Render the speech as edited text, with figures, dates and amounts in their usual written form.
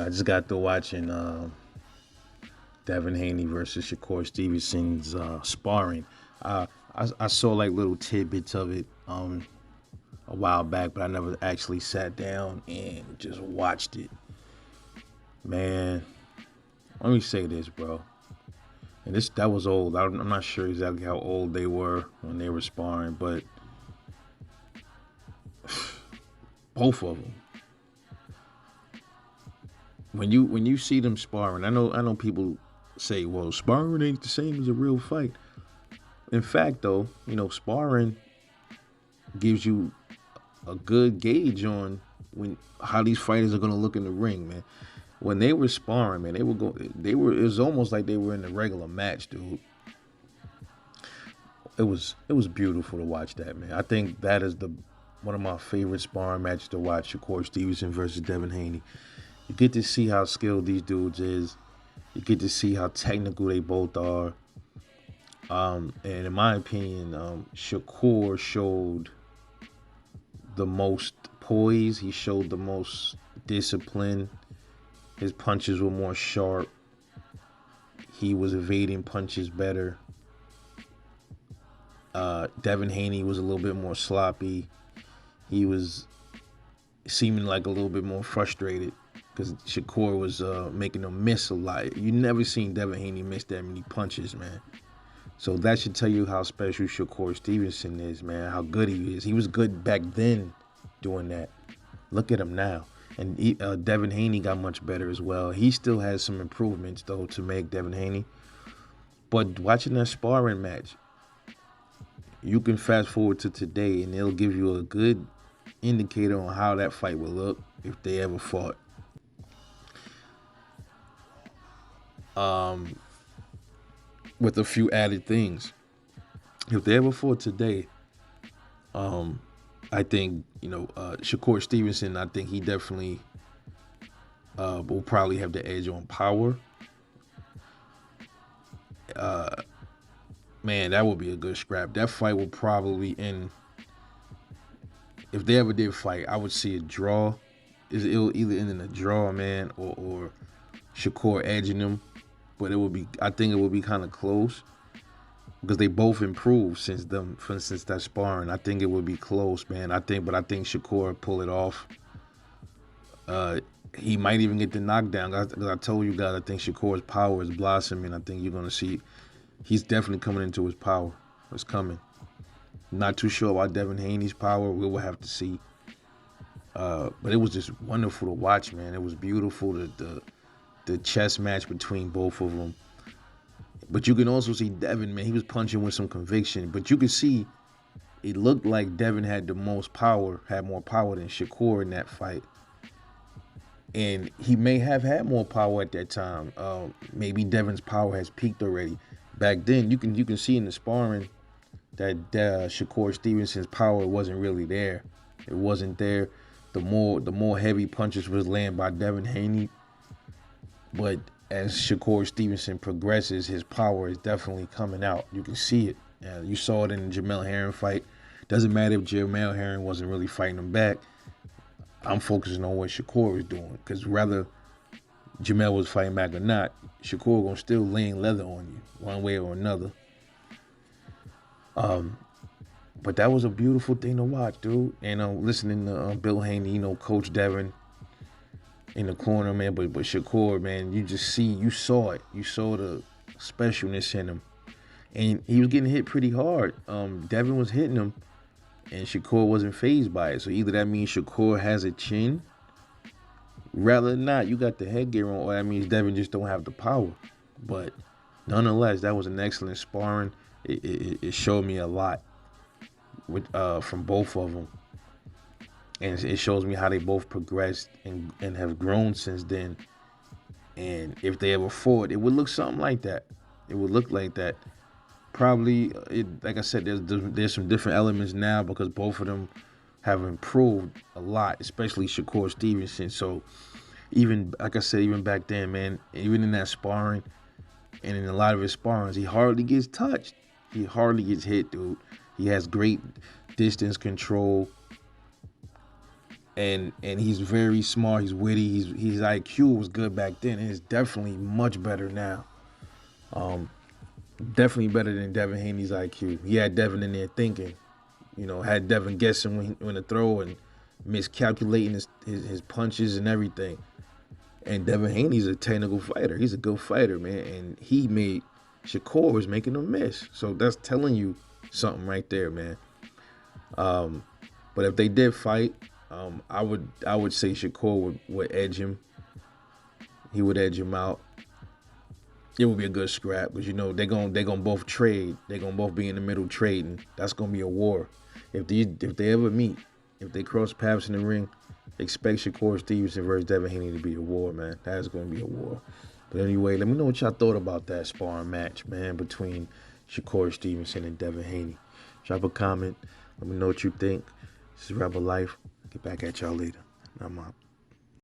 I just got to watching Devin Haney versus Shakur Stevenson's sparring. I saw like little tidbits of it a while back, but I never actually sat down and just watched it. Man, let me say this, bro. And that was old. I'm not sure exactly how old they were when they were sparring, but both of them. When you see them sparring, I know people say, well, sparring ain't the same as a real fight. In fact, though, sparring gives you a good gauge on when how these fighters are gonna look in the ring, man. When they were sparring, man, it was almost like they were in a regular match, dude. It was beautiful to watch that, man. I think that is the one of my favorite sparring matches to watch, Shakur Stevenson versus Devin Haney. You get to see how skilled these dudes is. You get to see how technical they both are. And in my opinion, Shakur showed the most poise. He showed the most discipline. His punches were more sharp. He was evading punches better. Devin Haney was a little bit more sloppy. He was seeming like a little bit more frustrated because Shakur was making him miss a lot. You never seen Devin Haney miss that many punches, man. So that should tell you how special Shakur Stevenson is, man, how good he is. He was good back then doing that. Look at him now. And Devin Haney got much better as well. He still has some improvements, though, to make, Devin Haney. But watching that sparring match, you can fast forward to today, and it'll give you a good indicator on how that fight will look if they ever fought. With a few added things. If they ever fought today, I think, Shakur Stevenson, I think he definitely will probably have the edge on power. Man, that would be a good scrap. That fight will probably end. If they ever did fight, I would see a draw. It'll either end in a draw, man, or Shakur edging him. But I think it would be kind of close because they both improved since that sparring. I think it would be close, man. But I think Shakur pull it off. He might even get the knockdown. Because I told you guys, I think Shakur's power is blossoming. I think you're gonna see he's definitely coming into his power. It's coming. Not too sure about Devin Haney's power. We will have to see. But it was just wonderful to watch, man. It was beautiful. The chess match between both of them. But you can also see Devin, man. He was punching with some conviction. But you could see it looked like Devin had the most power, had more power than Shakur in that fight. And he may have had more power at that time. Maybe Devin's power has peaked already. Back then, you can see in the sparring that Shakur Stevenson's power wasn't really there. It wasn't there. The more heavy punches was landed by Devin Haney. But as Shakur Stevenson progresses, his power is definitely coming out. You can see it. You saw it in the Jamel Herring fight. Doesn't matter if Jamel Herring wasn't really fighting him back. I'm focusing on what Shakur was doing. Because whether Jamel was fighting back or not, Shakur gonna still laying leather on you, one way or another. But that was a beautiful thing to watch, dude. And listening to Bill Haney, Coach Devin in the corner, man. But Shakur, man, you saw it. You saw the specialness in him. And he was getting hit pretty hard. Devin was hitting him, and Shakur wasn't fazed by it. So either that means Shakur has a chin, rather than not, you got the headgear on, or that means Devin just don't have the power. But nonetheless, that was an excellent sparring. It showed me a lot from both of them. And it shows me how they both progressed and have grown since then. And if they ever fought, it would look something like that. It would look like that. Probably, like I said, there's some different elements now because both of them have improved a lot, especially Shakur Stevenson. So even, like I said, even back then, man, even in that sparring and in a lot of his sparrings, he hardly gets touched. He hardly gets hit, dude. He has great distance control. and he's very smart. He's witty. His IQ was good back then, and it's definitely much better now. Definitely better than Devin Haney's IQ. He had Devin in there thinking, had Devin guessing when to throw and miscalculating his punches and everything. And Devin Haney's a technical fighter. He's a good fighter, man. And he made Shakur was making him miss. So that's telling you something right there, man. But if they did fight, I would say Shakur would edge him. He would edge him out. It would be a good scrap because they're gonna both trade. They're gonna both be in the middle trading. That's gonna be a war. If they ever meet, if they cross paths in the ring, expect Shakur Stevenson versus Devin Haney to be a war, man. That is gonna be a war. But anyway, let me know what y'all thought about that sparring match, man, between Shakur Stevenson and Devin Haney. Drop a comment. Let me know what you think. This is Rebel Life. Get back at y'all later. I'm out.